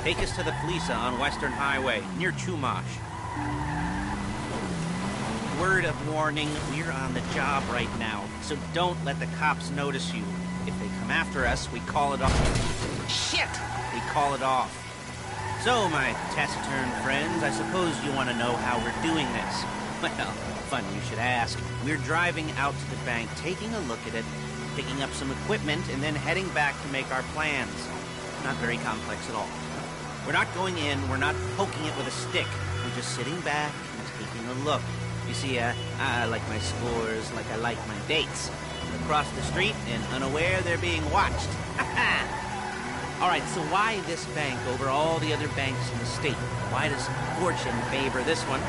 Take us to the Flecca on Western Highway, near Chumash. Word of warning, we're on the job right now, so don't let the cops notice you. If they come after us, we call it off. Shit! We call it off. So, my taciturn friends, I suppose you want to know how we're doing this. Well, fun you should ask. We're driving out to the bank, taking a look at it, picking up some equipment, and then heading back to make our plans. Not very complex at all. We're not going in, we're not poking it with a stick. We're just sitting back and taking a look. You see, I like my scores like I like my dates. Across the street and unaware they're being watched. All right, so why this bank over all the other banks in the state? Why does fortune favor this one?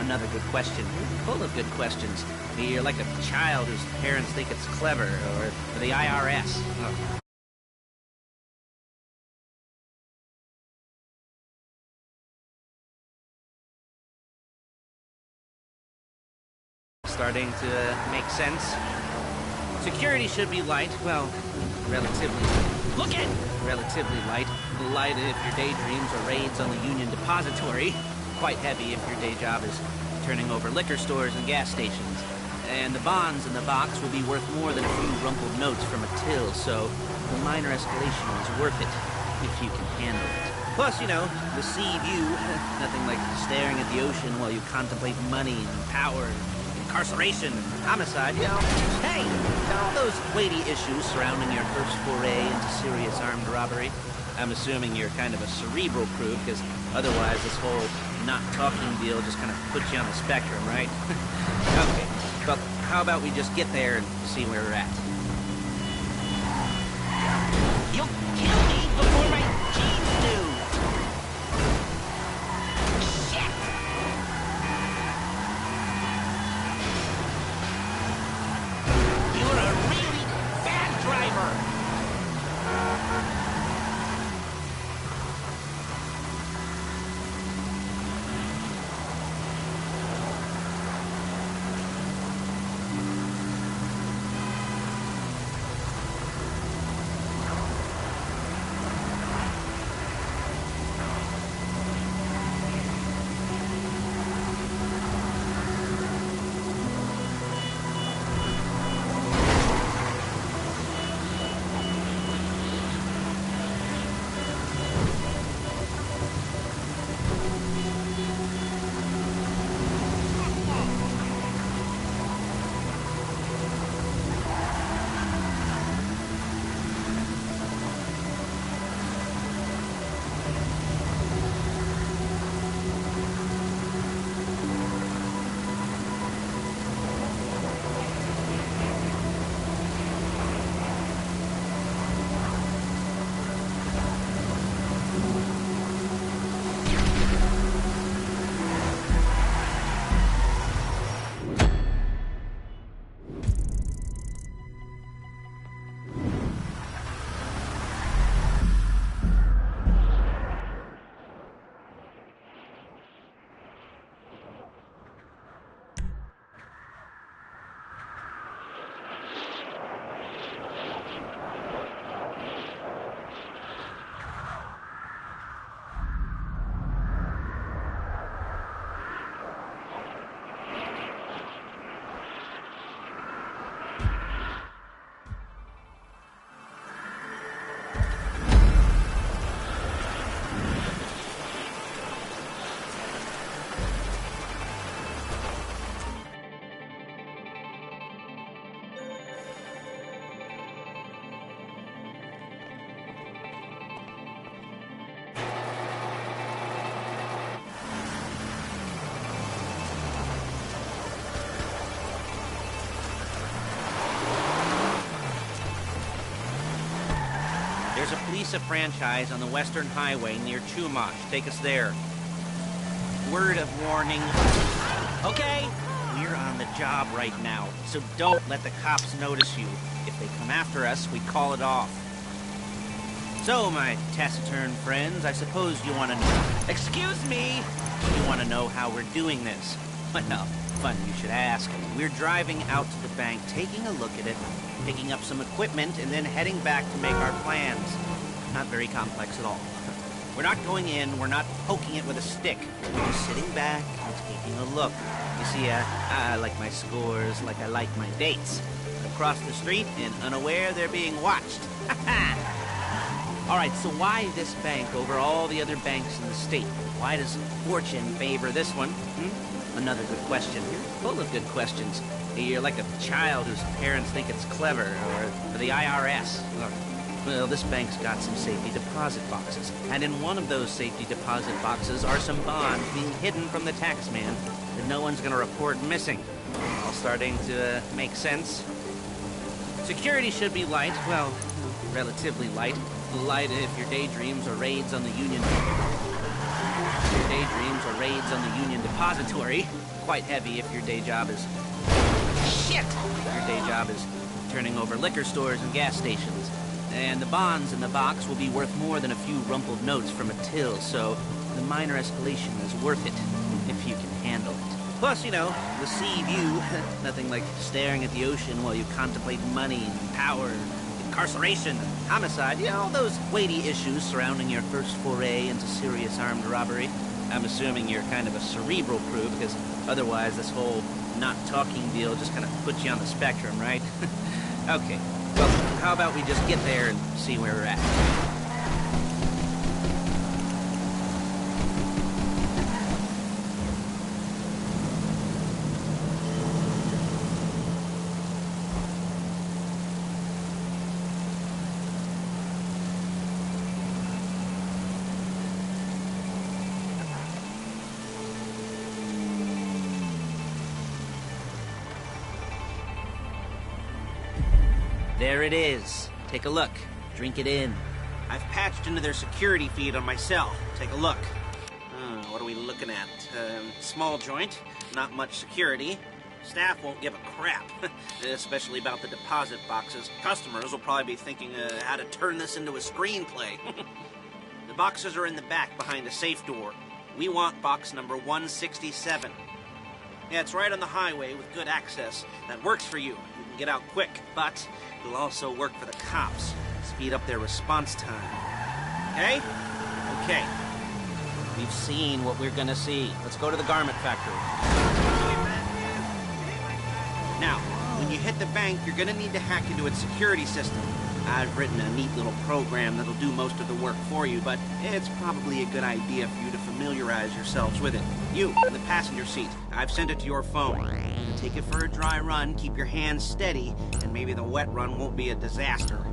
Another good question. Full of good questions. You're like a child whose parents think it's clever, or the IRS. Oh. Starting to make sense. Security should be light, well, relatively. Look it! Relatively light. Light if your daydreams are raids on the Union Depository. Quite heavy if your day job is turning over liquor stores and gas stations. And the bonds in the box will be worth more than a few rumpled notes from a till, so the minor escalation is worth it, if you can handle it. Plus, you know, the sea view, nothing like staring at the ocean while you contemplate money and power and incarceration and homicide, you know. Hey, all those weighty issues surrounding your first foray into serious armed robbery. I'm assuming you're kind of a cerebral crew, because otherwise this whole not talking deal just kind of puts you on the spectrum, right? Okay, well, how about we just get there and see where we're at? You'll kill me before my jeans do! Shit! You're a really bad driver! There's a Flecca franchise on the Western Highway near Chumash. Take us there. Word of warning. Okay, we're on the job right now, so don't let the cops notice you. If they come after us, we call it off. So, my taciturn friends, I suppose you want to know... Excuse me! You want to know how we're doing this. Well, fun you should ask. We're driving out to the bank, taking a look at it, picking up some equipment, and then heading back to make our plans. Not very complex at all. We're not going in, we're not poking it with a stick. We're just sitting back and taking a look. You see, I like my scores like I like my dates. Across the street and unaware they're being watched. All right, so why this bank over all the other banks in the state? Why does fortune favor this one? Another good question. You're full of good questions. You're like a child whose parents think it's clever, or the IRS. Well, this bank's got some safety deposit boxes, and in one of those safety deposit boxes are some bonds being hidden from the tax man that no one's gonna report missing. All starting to make sense. Security should be light, well, relatively light. Light if your daydreams or raids on the Union... Your daydreams or raids on the Union Depository. Quite heavy if your day job is... Shit! Your day job is turning over liquor stores and gas stations. And the bonds in the box will be worth more than a few rumpled notes from a till, so the minor escalation is worth it, if you can handle it. Plus, you know, the sea view. Nothing like staring at the ocean while you contemplate money and power, incarceration, homicide, you know, all those weighty issues surrounding your first foray into serious armed robbery. I'm assuming you're kind of a cerebral crew, because otherwise this whole not talking deal just kind of puts you on the spectrum, right? Okay, well, how about we just get there and see where we're at? There it is. Take a look. Drink it in. I've patched into their security feed on my cell. Take a look. What are we looking at? Small joint, not much security. Staff won't give a crap, especially about the deposit boxes. Customers will probably be thinking how to turn this into a screenplay. The boxes are in the back behind a safe door. We want box number 167. Yeah, it's right on the highway with good access. That works for you. You can get out quick, but it'll also work for the cops. Speed up their response time. Okay? Okay. We've seen what we're gonna see. Let's go to the garment factory. Now, when you hit the bank, you're gonna need to hack into its security system. I've written a neat little program that'll do most of the work for you, but it's probably a good idea for you to familiarize yourselves with it. You, in the passenger seat, I've sent it to your phone. Take it for a dry run, keep your hands steady, and maybe the wet run won't be a disaster.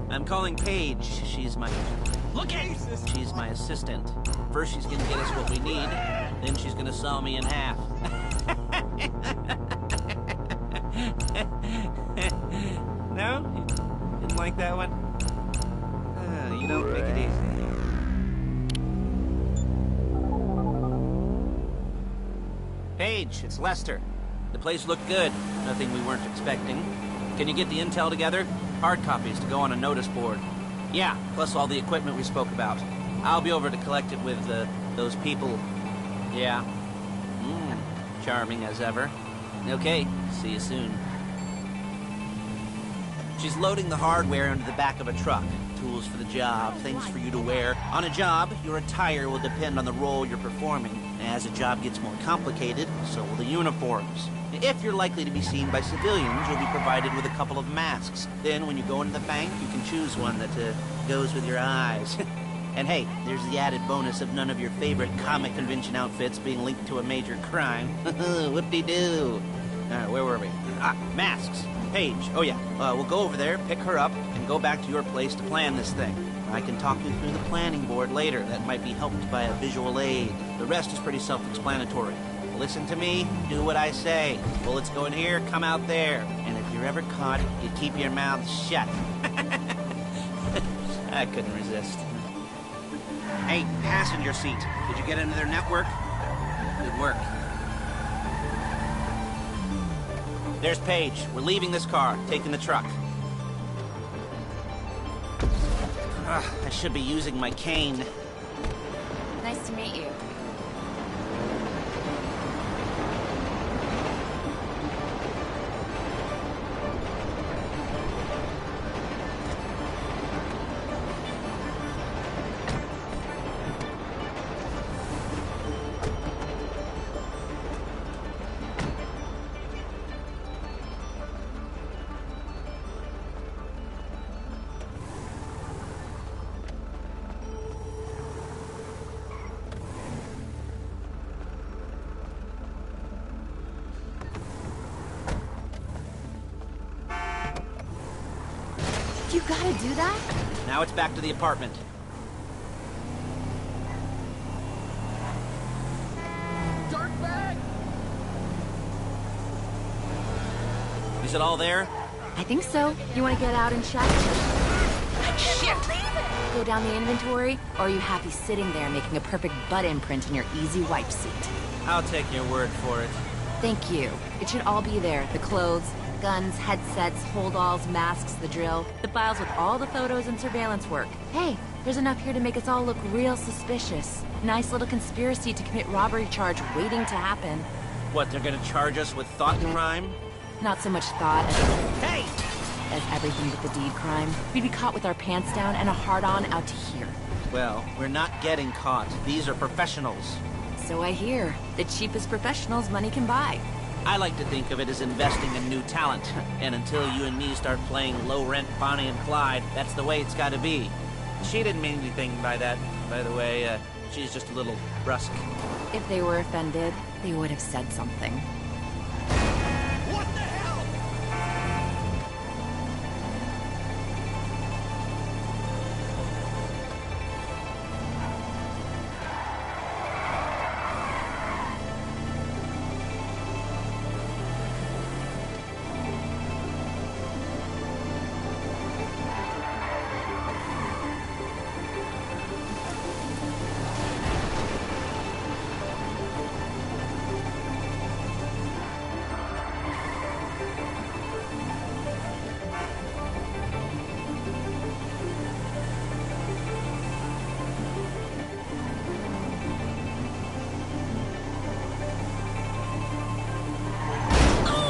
I'm calling Paige. She's my... Look at it! She's my assistant. First she's gonna get us what we need, then she's gonna saw me in half. No? You didn't like that one? You don't make it easy. Paige, it's Lester. The place looked good. Nothing we weren't expecting. Can you get the intel together? Hard copies to go on a notice board. Yeah, plus all the equipment we spoke about. I'll be over to collect it with, those people. Yeah. Charming as ever. Okay, see you soon. She's loading the hardware into the back of a truck. Tools for the job, things for you to wear. On a job, your attire will depend on the role you're performing. As a job gets more complicated, so will the uniforms. If you're likely to be seen by civilians, you'll be provided with a couple of masks. Then, when you go into the bank, you can choose one that goes with your eyes. And hey, there's the added bonus of none of your favorite comic convention outfits being linked to a major crime. Whoop-de-doo. Alright, where were we? Masks. Paige. Oh yeah, we'll go over there, pick her up, and go back to your place to plan this thing. I can talk you through the planning board later. That might be helped by a visual aid. The rest is pretty self-explanatory. Listen to me, do what I say. Bullets go in here, come out there. And if you're ever caught, you keep your mouth shut. I couldn't resist. Hey, passenger seat. Did you get into their network? Good work. There's Paige. We're leaving this car, taking the truck. I should be using my cane. Nice to meet you. You gotta do that? Now it's back to the apartment. Dark bag! Is it all there? I think so. You wanna get out and check? Shit! Go down the inventory, or are you happy sitting there making a perfect butt imprint in your easy wipe seat? I'll take your word for it. Thank you. It should all be there. The clothes, guns, headsets, holdalls, masks, the drill. The files with all the photos and surveillance work. Hey, there's enough here to make us all look real suspicious. Nice little conspiracy to commit robbery charge waiting to happen. What, they're gonna charge us with thought crime? Not so much thought Hey! as everything but the deed crime. We'd be caught with our pants down and a hard-on out to here. Well, we're not getting caught. These are professionals. So I hear. The cheapest professionals money can buy. I like to think of it as investing in new talent. And until you and me start playing low-rent Bonnie and Clyde, that's the way it's gotta be. She didn't mean anything by that, by the way. She's just a little brusque. If they were offended, they would have said something. What the hell?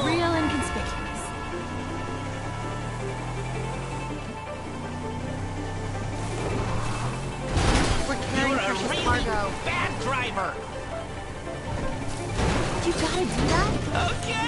Real inconspicuous. We're carrying You're a precious really cargo. bad driver! You gotta do that? Okay!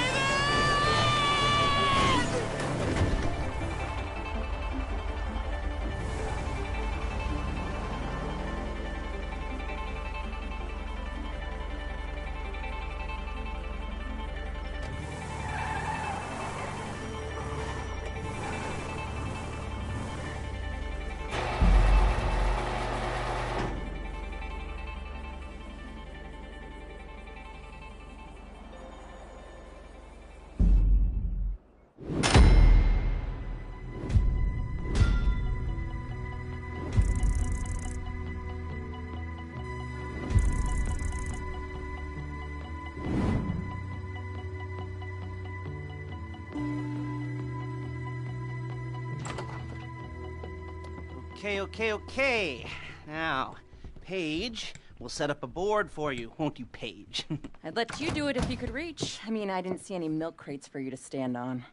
Okay. Now, Paige, we'll set up a board for you, won't you, Paige? I'd let you do it if you could reach. I mean, I didn't see any milk crates for you to stand on.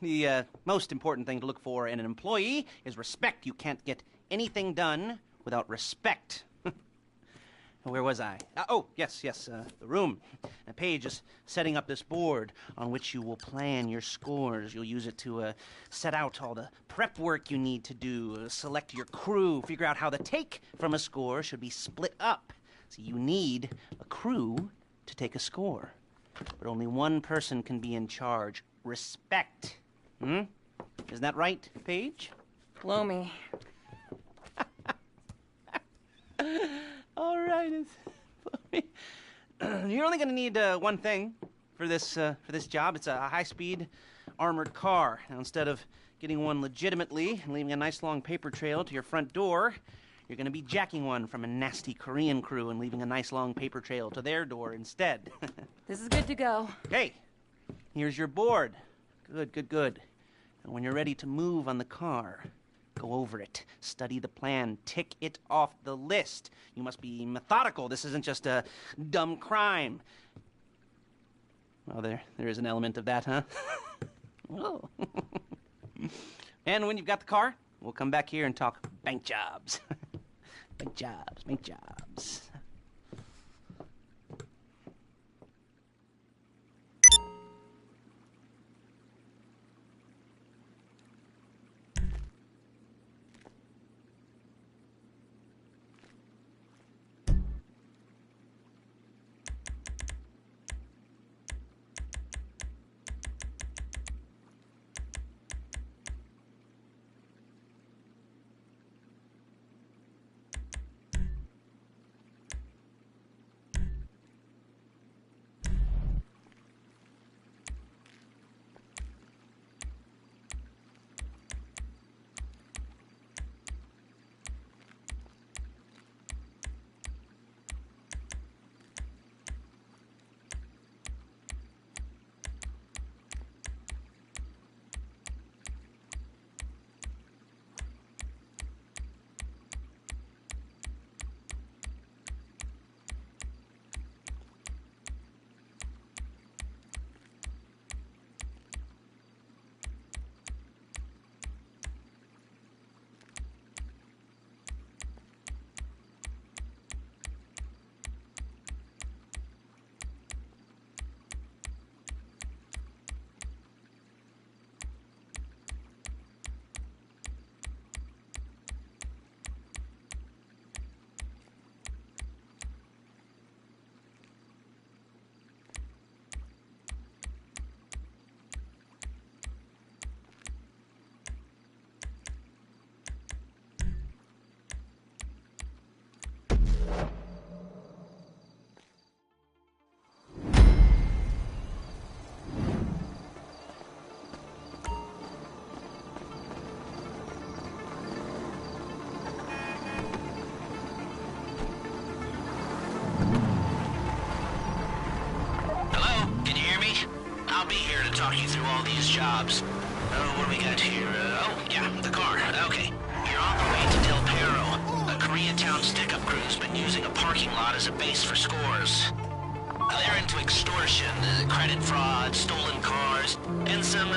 The most important thing to look for in an employee is respect. You can't get anything done without respect. Where was I? Yes, the room. Now, Paige is setting up this board on which you will plan your scores. You'll use it to set out all the prep work you need to do, select your crew, figure out how the take from a score should be split up. So you need a crew to take a score. But only one person can be in charge. Respect. Isn't that right, Paige? Blow me. All right. You're only gonna need one thing for this job. It's a high-speed armored car. Now, instead of getting one legitimately and leaving a nice long paper trail to your front door, you're gonna be jacking one from a nasty Korean crew and leaving a nice long paper trail to their door instead. This is good to go. Hey, here's your board. Good. And when you're ready to move on the car, go over it, study the plan, tick it off the list. You must be methodical. This isn't just a dumb crime. Well, there is an element of that, huh? Oh. And when you've got the car, we'll come back here and talk bank jobs. Bank jobs. Talk you through all these jobs. Oh, what do we got here? The car. Okay. You're on the way to Del Perro. A Koreatown stick-up crew's been using a parking lot as a base for scores. They're into extortion, credit fraud, stolen cars, and some,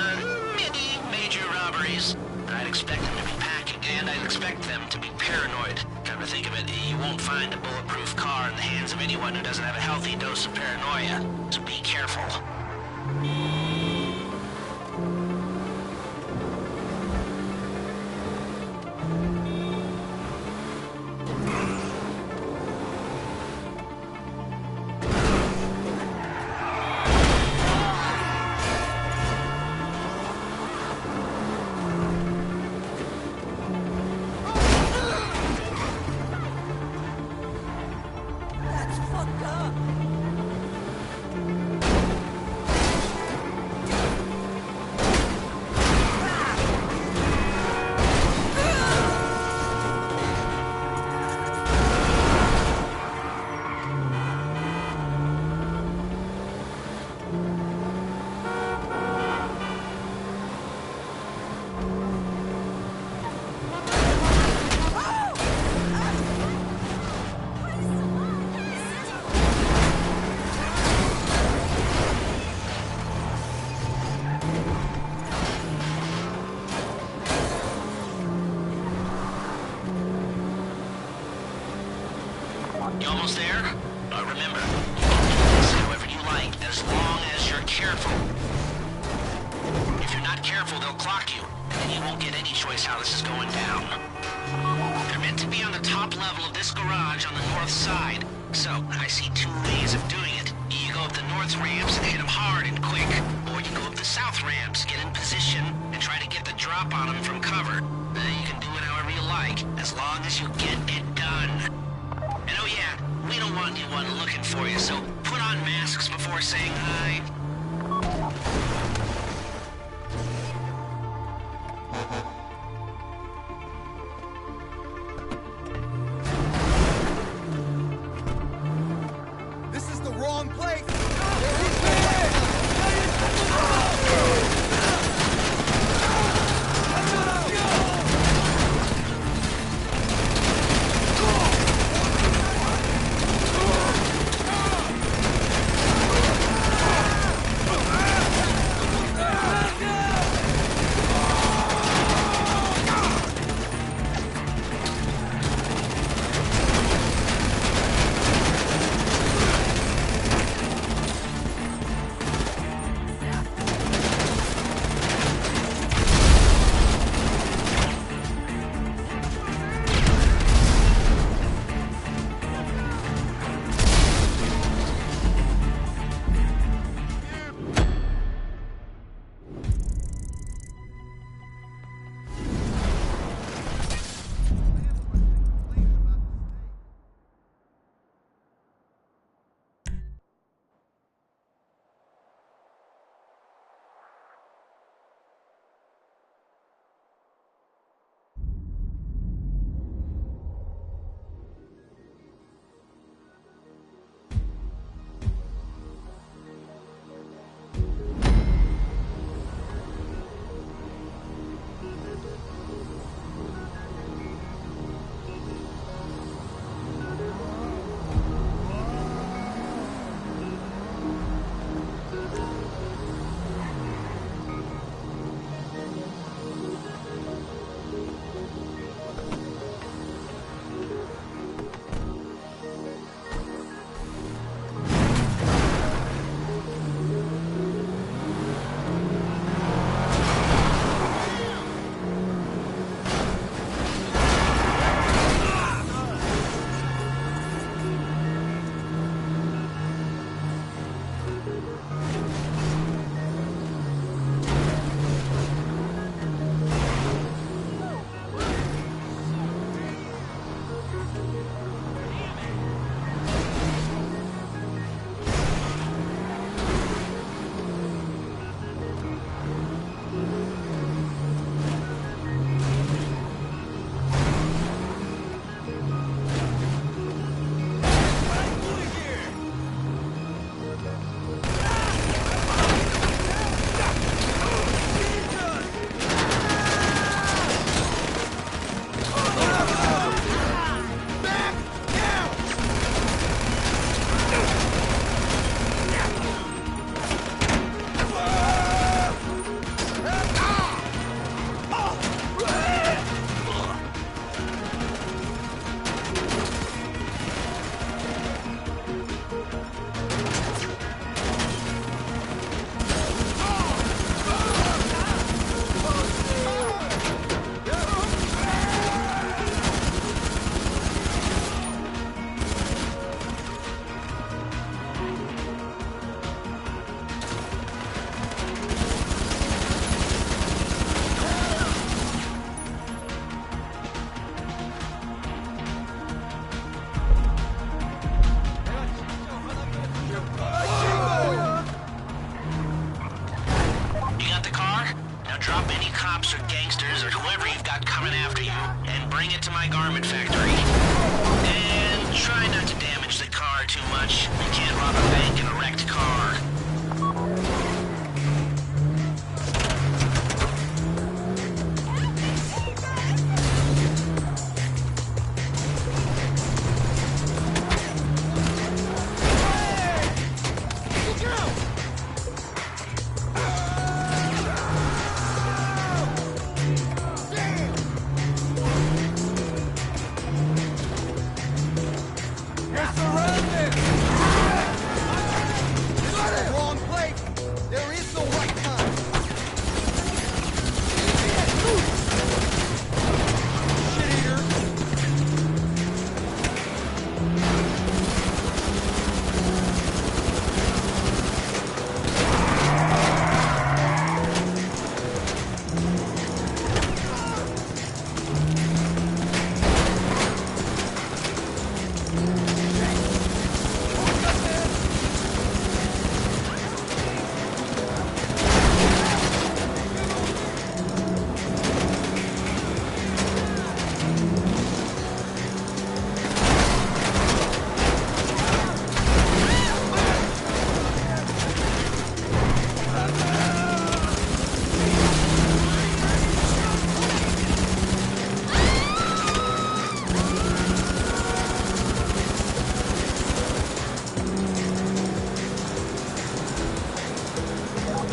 major robberies. I'd expect them to be packing, and I'd expect them to be paranoid. Come to think of it, you won't find a bulletproof car in the hands of anyone who doesn't have a healthy dose of paranoia. So be careful. You almost there? Remember, you can do this however you like, as long as you're careful. If you're not careful, they'll clock you, and then you won't get any choice how this is going down. They're meant to be on the top level of this garage on the north side, so I see two ways of doing it. You go up the north ramps and hit them hard and quick, or you go up the south ramps, get in position, and try to get the drop on them from cover. You can do it however you like, as long as you get it done. And oh yeah, we don't want anyone looking for you, so put on before saying hi? This is the wrong place!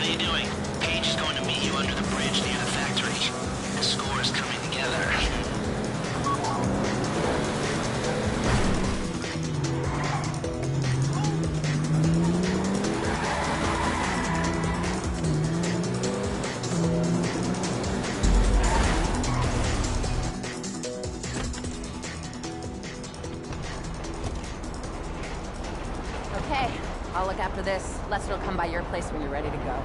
How you doing? Paige is going to meet you under the bridge near the factory. The score is coming together. Okay, I'll look after this. Lester will come by your place when you're ready to go.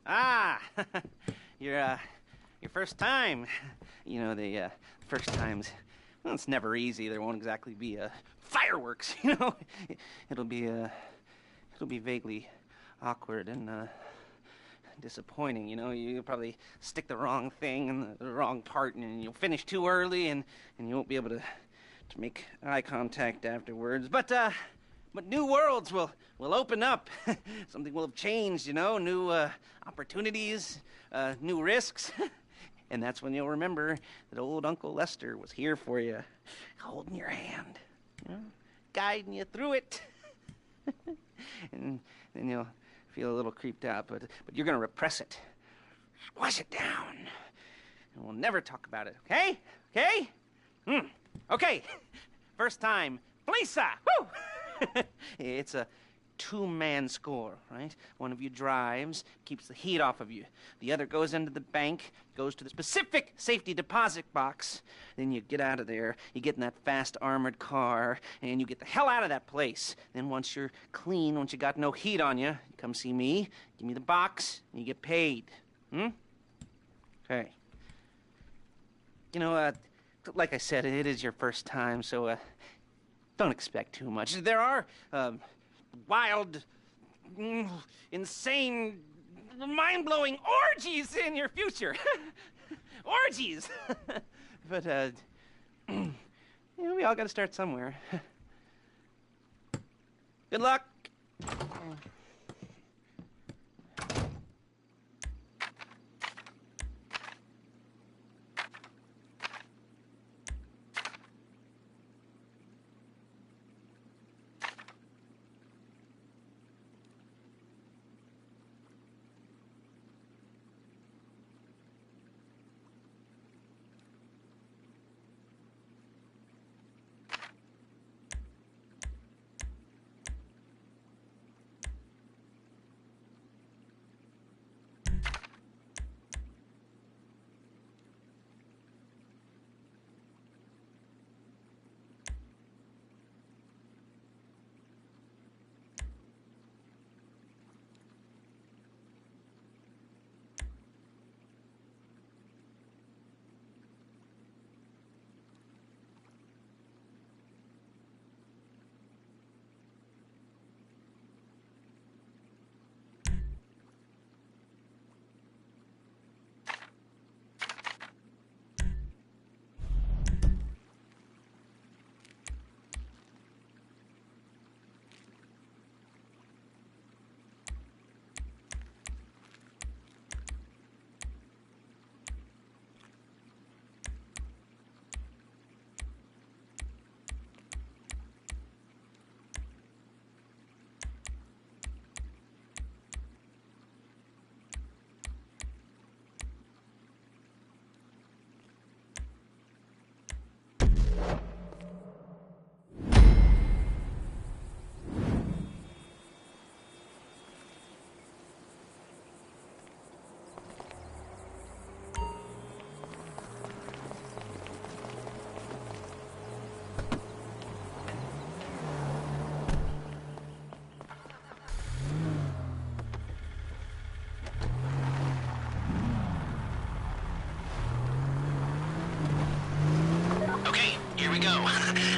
Ah, your first time. You know, the first times, well, it's never easy. There won't exactly be fireworks, you know. It'll be vaguely awkward and disappointing, you know. You'll probably stick the wrong thing in the wrong part, and you'll finish too early, and you won't be able to make eye contact afterwards. But new worlds will open up. Something will have changed, you know. New opportunities, new risks. And that's when you'll remember that old Uncle Lester was here for you, holding your hand, you know, guiding you through it. And then you'll feel a little creeped out, but you're going to repress it. Squash it down. And we'll never talk about it, okay? Okay? Okay. First time. Flecca! Woo! It's a two-man score, right? One of you drives, keeps the heat off of you. The other goes into the bank, goes to the specific safety deposit box. Then you get out of there, you get in that fast armored car, and you get the hell out of that place. Then once you're clean, once you got no heat on you, come see me, give me the box, and you get paid. Okay. You know, like I said, it is your first time, so, don't expect too much. There are, wild, insane, mind-blowing orgies in your future. Orgies! But, you know, we all gotta start somewhere. Good luck!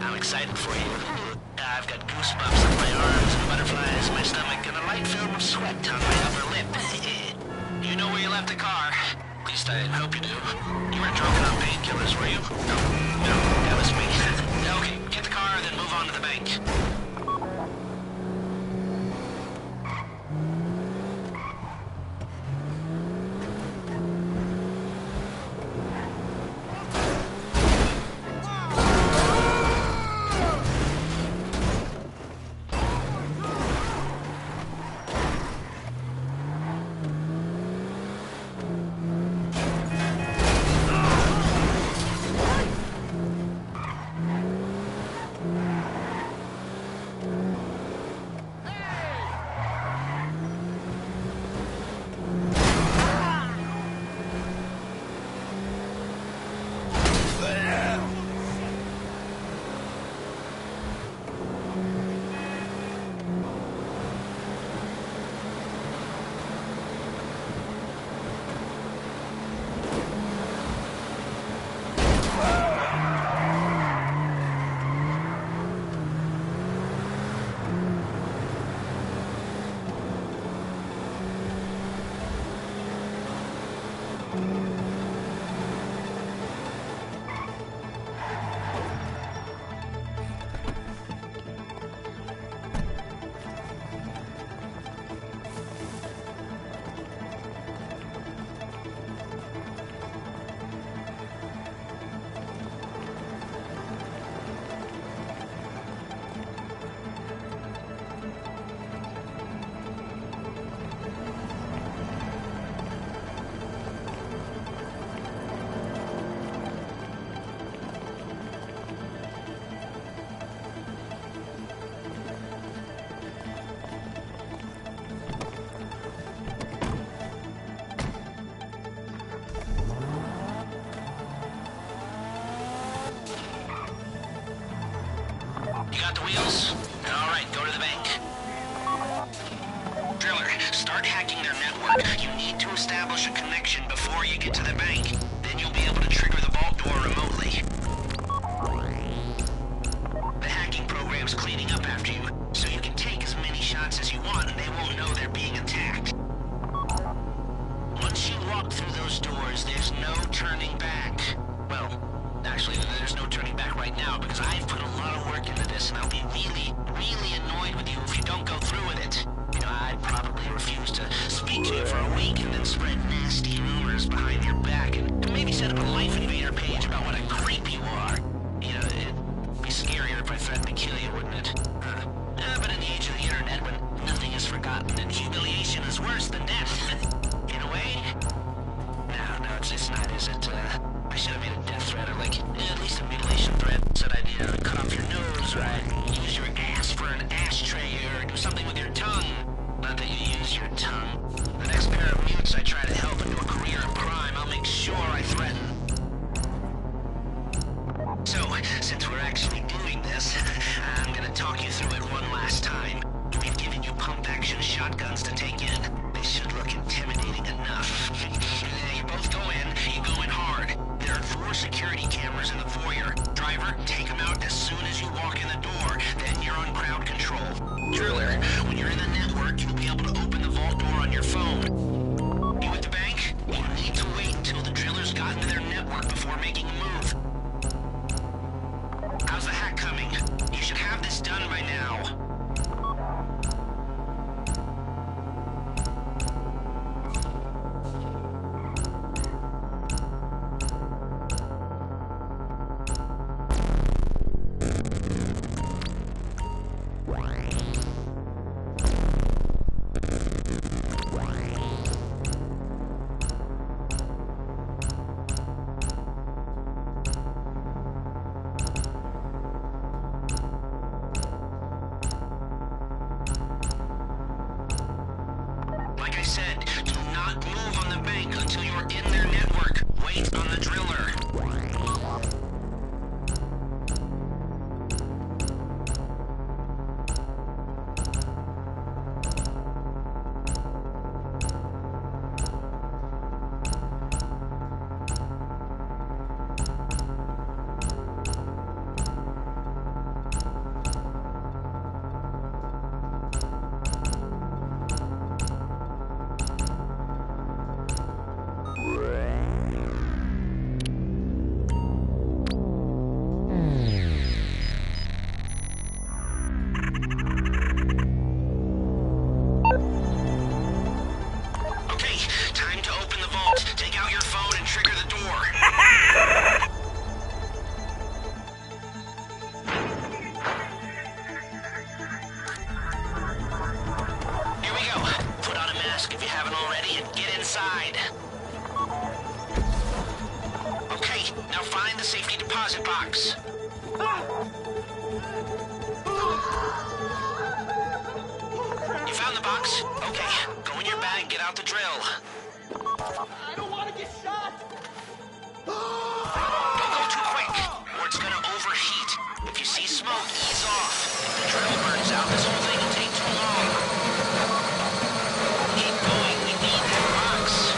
I'm excited for you. I've got goosebumps on my arms and butterflies in my stomach and a light film of sweat on my upper lip. You know where you left the car. At least I hope you do. You weren't drunk on painkillers, were you? No, that was me. Okay, get the car, then move on to the bank. establish a connection before you get to the bank. Then you'll be able to trigger the vault door remotely. The hacking program's cleaning up after you, so you can take as many shots as you want and they won't know they're being attacked. Once you walk through those doors, there's no turning back. Well, actually, there's no turning back right now because I've put a lot of work into this and I'll be really, really annoyed with you if you don't go through with it. You know, I'd probably refuse to speak to you for a week and then spread nasty rumors behind your back and maybe set up a Life Invader page about what a creep you are. You know, it'd be scarier if I threatened to kill you, wouldn't it? But in the age of the internet, when nothing is forgotten and humiliation is worse than death, in a way? No, it's not, is it? I should have made a death threat or, like, at least a mutilation threat. Said I'd, cut off your nose, right? Use your ass for an ashtray or do something with your tongue. Not that you use your tongue. The next pair of mutes I try to help into a career of crime, I'll make sure I threaten. So, since we're actually doing this, I'm gonna talk you through it one last time. We've given you pump-action shotguns to take in. They should look intimidating enough. You both go in, you go in hard. There are 4 security cameras in the foyer. Driver, take them out as soon as you walk in the door. Then you're on crowd control. Driller, when you're in the network, you'll be able to open the vault door on your phone. You at the bank? You need to wait until the driller's gotten to their network before making a move. How's the hack coming? You should have this done by now. Like I said, do not move on the bank until you're in their network. Wait on the driller. Safety deposit box. You found the box? Okay, go in your bag, get out the drill. I don't want to get shot! Don't go too quick, or it's gonna overheat. If you see smoke, ease off. If the drill burns out, this whole thing will take too long. Keep going, we need that box.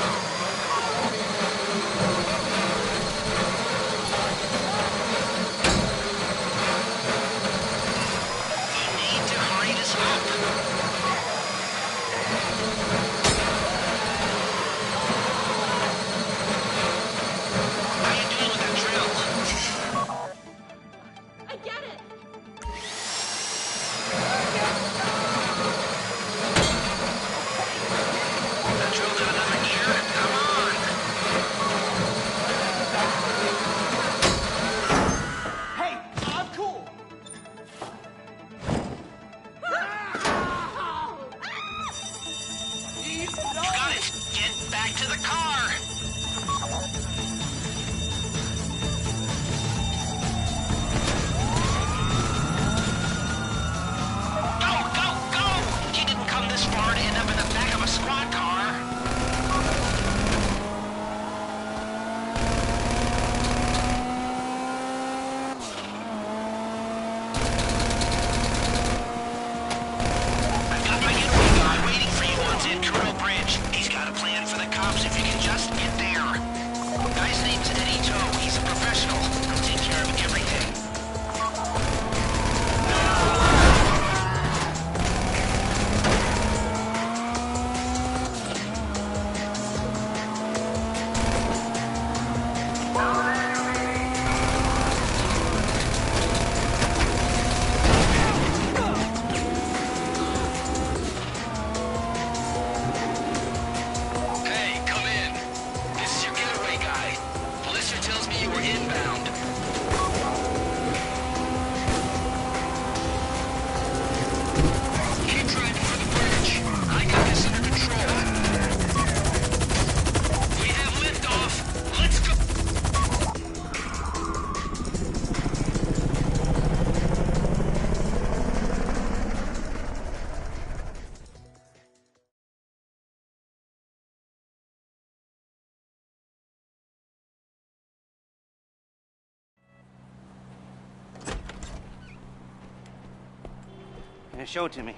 Show it to me.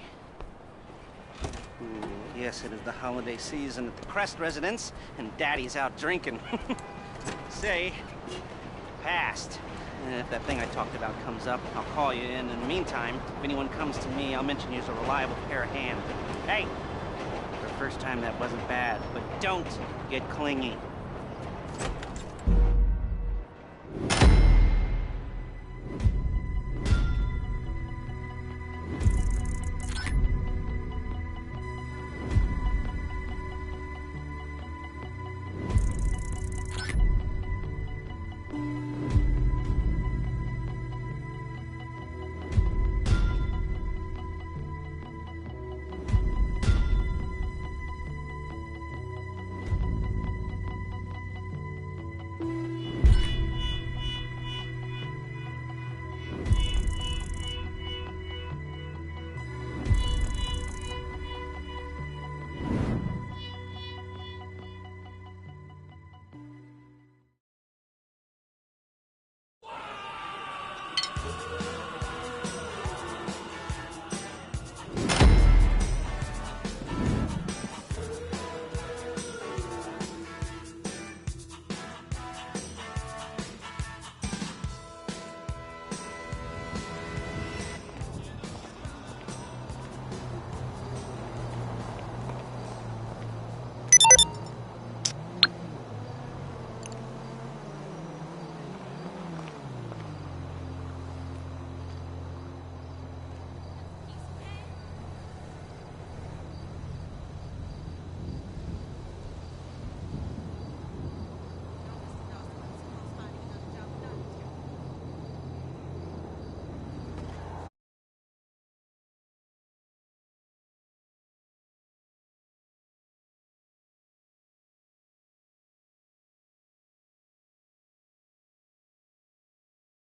Ooh, yes, it is the holiday season at the Crest residence, and Daddy's out drinking. Say, passed. If that thing I talked about comes up, I'll call you in. In the meantime, if anyone comes to me, I'll mention you as a reliable pair of hands. Hey, for the first time that wasn't bad, but don't get clingy.